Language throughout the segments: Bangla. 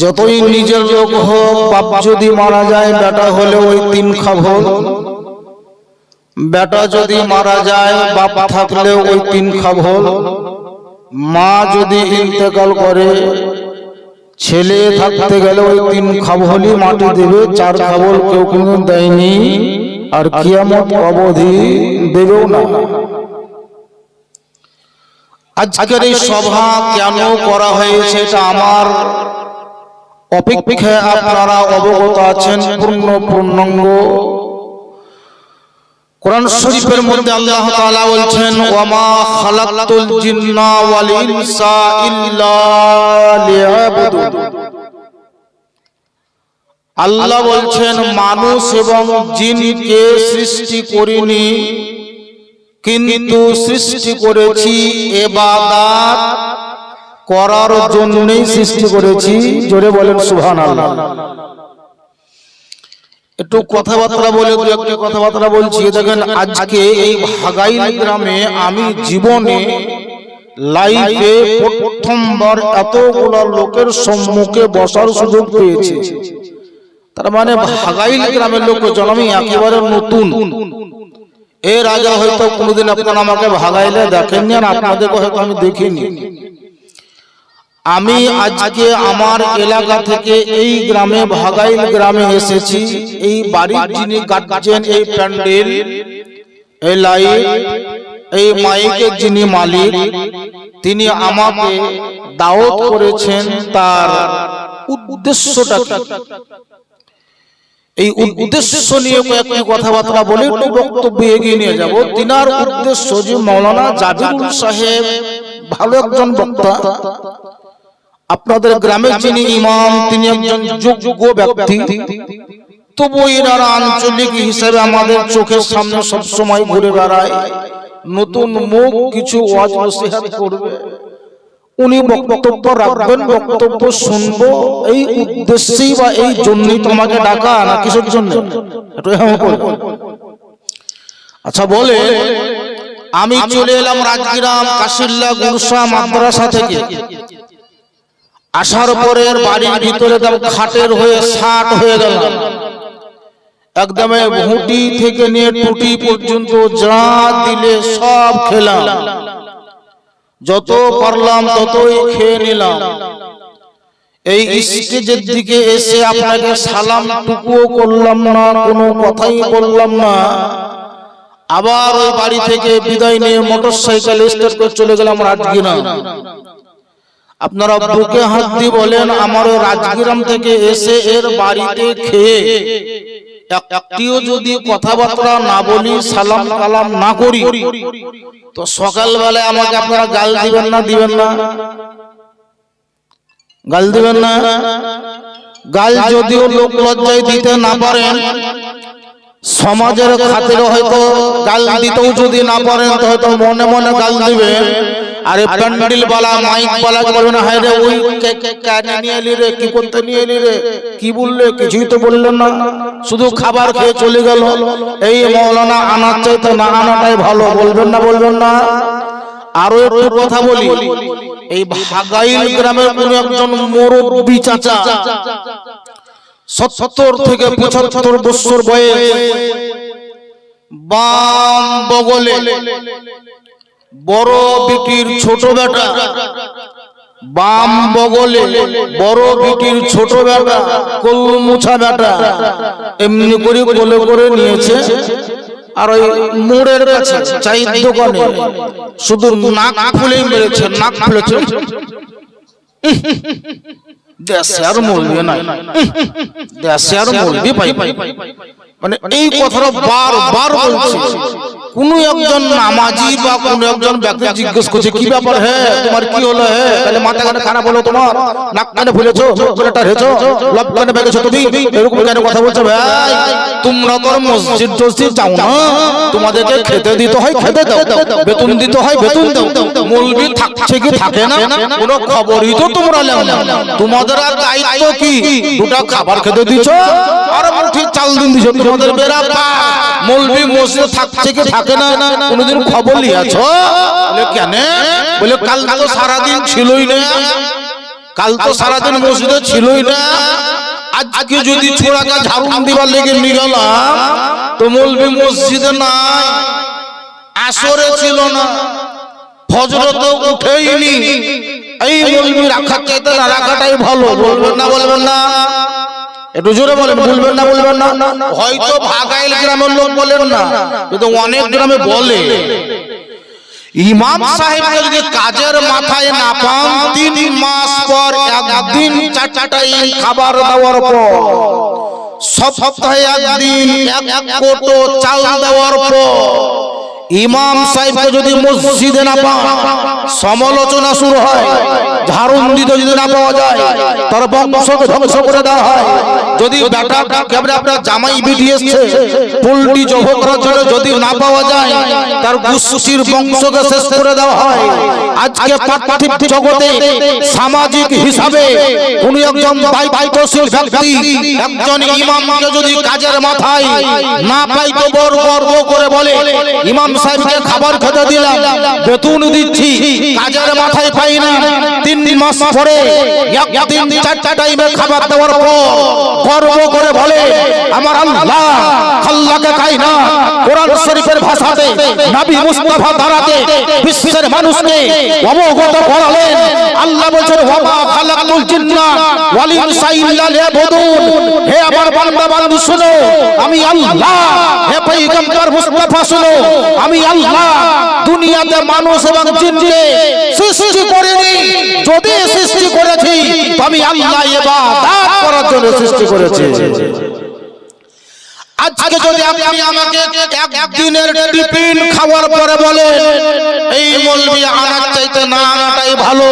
যতই নিজের লোক হোক, বাপ যদি মারা যায় বেটা হলে ওই তিন খাবল, বেটা যদি মারা যায় বাপ থাকলে ওই তিন খাবল, মা যদি ইন্তেকাল করে ছেলে থাকতে গেলে ওই তিন খাবলই মাটি দেবে, চার খাবল কেউ কোনো দেয়নি আর কিয়ামত অবধি দেবেও না। আজকের এই সভা কেন করা হয়েছে এটা আমার অপেক্ষায় আপনারা অবগত আছেন। পূর্ণাঙ্গ কোরআন শরীফের মধ্যে আল্লাহ তাআলা বলছেন, ওয়ামা খালাকতুল জিন্না ওয়াল ইনসা ইল্লা লিয়াবুদুন। আল্লাহ বলছেন মানুষ এবং জিনকে সৃষ্টি করিনি, কিন্তু সৃষ্টি করেছি ইবাদত করার জন্যই সৃষ্টি করেছি। জোরে বলেন সুবহানাল্লাহ। একটু কথাবার্তা বলে দু একটা কথাবার্তা বলছি। দেখেন আজকে এই ভাগাইল গ্রামে আমি জীবনে লাইফে প্রথমবার এতগুলো লোকের সম্মুখে বসার সুযোগ পেয়েছি। তার মানে ভাগাইল গ্রামের লোক জন্মই একেবারে নতুন। এর আগে হয়তো কোনোদিন আপনারা আমাকে ভাগাইলে দেখেননি আর আপনাদেরকে হয়তো আমি দেখিনি। আমি আজকে আমার এলাকা থেকে এই গ্রামে ভাগাইল গ্রামে এসেছি। এই বাড়ির যিনি গার্জিয়ান, এই প্যান্ডেল, এই লাইট, এই মাইকের যিনি মালিক, তিনি আমাকে দাওয়াত করেছেন। তার উদ্দেশ্যটা কি? এই উদ্দেশ্য নিয়ে কয়েকটি কথাবার্তা বলে একটু বক্তব্য এগিয়ে নিয়ে যাব। তিনার উদ্দেশ্য যে মাওলানা জাবিরুল সাহেব ভালো একজন বক্তা, আপনাদের গ্রামের যিনি ইমাম তিনি একজন যোগ্য ব্যক্তি, তবু এনারা আঞ্চলিক হিসেবে আমাদের চোখের সামনে সব সময় ঘুরে বেড়ায়, নতুন মুখ কিছু ওয়াজ নসিহত করবে, উনি বক্তব্য রাখবেন, বক্তব্য শুনবো, এই উদ্দেশ্যেই বা এই জন্যই তোমাকে ডাকা না কিসের জন্য? আচ্ছা বলে আমি চলে এলাম রাজগ্রাম কাশিল্লা গুরসা মাদ্রাসা থেকে। আসার পরে বাড়ির ভিতরে খাটের হয়ে 60 হয়ে গেল। একদমে ভুঁটি থেকে নিয়ে টুটি পর্যন্ত যা দিলে সব খেলাম, যত পারলাম ততই খেয়ে নিলাম। এই স্টেজের দিকে এসে আপনাকে সালাম টুকুও করলাম না, কোনো কথাই বললাম না। আবার ওই বাড়ি থেকে বিদায় নিয়ে মোটরসাইকেল স্টার্ট করে চলে গেলাম রাজগ্রাম। আপনারা বুকে হাত দিয়ে বলেন, আমার রাজগ্রাম থেকে এসে এর বাড়িতে খেয়ে একটিও যদি কথাবার্তা না বলি, সালাম কালাম না করি, তো সকালবেলায় আমাকে আপনারা গাল দিবেন না? দিবেন না? গাল দিবেন না? গাল যদিও লোক লজ্জায় দিতে না পারেন, সমাজের খাতিরে হয়তো গাল দিতেও যদি না পারেন তো হয়তো মনে মনে গাল দিবেন। আরে প্যান্ডেল বালা মাইক বালা বলবেন, হায় রে ওই কেন নিয়ে এলি রে, কি করতে নিয়ে এলি রে, কি বললে? কিছুই তো বললেন না, শুধু খাবার খেয়ে চলে গেল। এই মাওলানা আনার চাইতে না আনাটাই ভালো, বলবেন না? বলবেন না? আরো একটু কথা বলি। এই ভাগাইল গ্রামের কোন একজন মুরব্বি চাচা, 70 থেকে 75 বছর বয়স, বাম বগলে বড় বিটির ছোট বেটা, বাম বগলে বড় বিটির ছোট বেটা, কলমুছা বেটা, এমনি করে কোলে করে নিয়েছে। আর ওই মোড়ের কাছে চায়ের দোকানে শুধু নাক ফুলেই মেরেছে, নাক ফুলেছে। দেশে আর মরবি না, দেশে আর মরবি পাই। মানে এই কথাটা বারবার বলছি। কোন একজন নামাজি বা কোন একজন ব্যক্তি জিজ্ঞেস করছে, কি ব্যাপার, হ্যাঁ তোমার কি হলো, হ্যাঁ তাহলে মাথা কানে খারাপ হলো তোমার, নাক কানে ফুলেছো, চুলটা হেছো, লব কানে বেগেছো, তুমি এরকম কেন কথা বলছো? ভাই তোমরা তো মসজিদ টসজিদ যাও না, তোমাদেরকে খেতে দিতে হয় খেতে দাও, বেতন দিতে হয় বেতন দাও, মৌলবি থাকছে কি থাকে না কোনো খবরই তো তোমরা নাও না। তোমাদের আর দায়িত্ব কি? দুটা খাবার খেতে দিছো আর মুঠি চাল দিন দিছো। তোমাদের বেরা মৌলবি মসজিদ থাকছে কি থাকে না কোনোদিন খবর লিয়াছো? বলে কেন? বলে কাল তো সারাদিন ছিলই না, কাল তো সারাদিন মসজিদে ছিলই না, আজকে যদি ছোড়াটা ঝাড়ু দিবার লেগে নিয়ে গেলাম তো মৌলবি মসজিদে নাই, আসরে ছিল না, ফজর তো উঠেইনি, এই মৌলবি রাখার চাইতে না রাখাটাই ভালো। বলবেন না বলবেন না? একটু জোরে বলেন, বলবেন না বলবেন না? হয়তো ভাগাইল গ্রামের লোক বলেন না, কিন্তু অনেক গ্রামে বলে। ইমাম সাহেবকে যদি কাজের মাথায় না পান 3 মাস পর একদিন 4 টাইম খাবার দেওয়ার পর, সপ্তাহে একদিন 1 কোটো চাল দেওয়ার পর ইমাম সাহেবকে যদি মসজিদে না পান, সমালোচনা শুরু হয়। ঝাড়ুন দিতে যদি না পাওয়া যায় তার বংশকে ধ্বংস করে দেওয়া হয়। যদি বেটা কেবরে আপনার জামাই বিটি এসছে পোল্ট্রি জব করার জন্য যদি না পাওয়া যায় তার গোষ্ঠীর বংশকে শেষ করে দেওয়া হয়। আজকে পার্থিব জগতে সামাজিক হিসাবে কোন একজন দায়িত্বশীল ব্যক্তি একজন ইমামকে যদি কাজের মাথায় না পাই তো বড় গর্ব করে বলে, ইমাম সাহেবকে খাবার খেতে দিলাম, বেতন দিচ্ছি, কাজের মাথায় পাই না, 3 মাস পরে একদিন 4 টাইমে খাবার দেওয়ার পর গর্ব করে বলে আমার আল্লাহ আল্লাহকে কায়নাত কোরআন শরীফের ভাষাতে নবী মুস্তাফা দ্বারাতে বিশ্বের মানুষকে অবগত করালেন। আল্লাহ বলেন ওয়া খালাকুল জিন্না ওয়াল ইনসা ইল্লা লিয়াবুদুন। হে আমার বান্দা বান্দী শুনো, আমি আল্লাহ, হে পয়গম্বর মুস্তাফা শুনো, আমি আল্লাহ দুনিয়াতে মানুষ এবং জিনকে সৃষ্টি করিনি, যদি সৃষ্টি করেছি তো আমি আল্লাহ ইবাদত করার জন্য সৃষ্টি করেছি। আজকে যদি আপনি আমাকে একদিনের টিফিন খাওয়ার পরে বলেন এই মৌলবি আনার চাইতে না আনাটাই ভালো,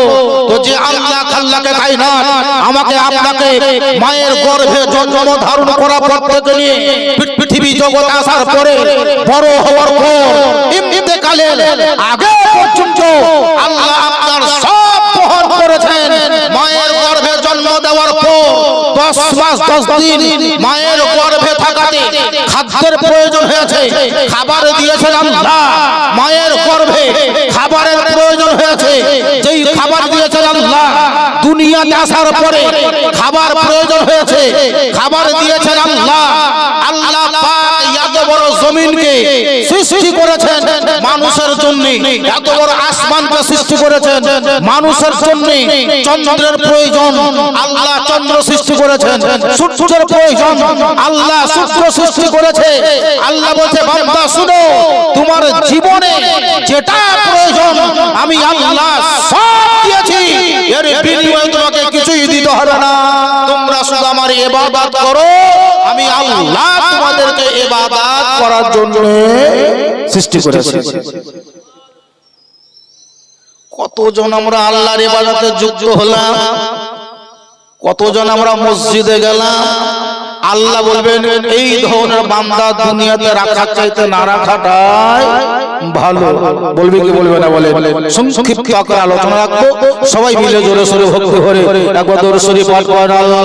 তো যে আল্লাহ আল্লাহকে কায়নাত আমাকে আপনাকে মায়ের গর্ভে জন্ম ধারণ করা পর থেকে নিয়ে পৃথিবী জগৎ আসার পরে বড় হওয়ার পর ইন্তেকালের আগে পর্যন্ত আল্লাহ আপনার সব বহন করেছেন। মায়ের গর্ভে জন্ম দেওয়ার পর 10 মাস 10 দিন মায়ের গর্ভে থাকাতে খাদ্যের প্রয়োজন হয়েছে, খাবার দিয়েছেন আল্লাহ। মায়ের গর্ভে খাবারের প্রয়োজন হয়েছে, যেই খাবার দিয়েছেন আল্লাহ। দুনিয়াতে আসার পরে খাবার প্রয়োজন হয়েছে, খাবার দিয়েছেন আল্লাহ। আল্লাহ পাক এত বড় জমিনকে সৃষ্টি করেছেন মানুষের জন্য, এত বড় আসমানকে সৃষ্টি করেছেন মানুষের জন্য। চন্দ্রের প্রয়োজন, আল্লাহ চন্দ্র সৃষ্টি করেছেন। সূর্যের প্রয়োজন, আল্লাহ সূর্য সৃষ্টি করেছে। আল্লাহ বলছে বান্দা শুনো, তোমার জীবনে যেটা প্রয়োজন আমি আল্লাহ সব দিয়েছি, এর বিনিময়ে তোমাকে কিছুই দিতে হবে না। তোমরা শুধু আমার ইবাদত করো, আমি আল্লাহ তোমাদেরকে ইবাদত করার জন্য সৃষ্টি করেছি। কতজন আমরা আল্লাহর ইবাদতে যুক্ত হলাম, কতজন আমরা মসজিদে গেলাম। আল্লাহ বলবেন এই ধরনের বান্দা দুনিয়াতে রাখার চাইতে না রাখাটাই ভালো। বলবে কি বলবে না? বলে সংক্ষিপ্ত আকারে আলোচনা রাখবো, সবাই মিলে জোরে সোরে ভক্তি করে একবার দরুদ শরীফ পাঠ করেন। আল্লাহ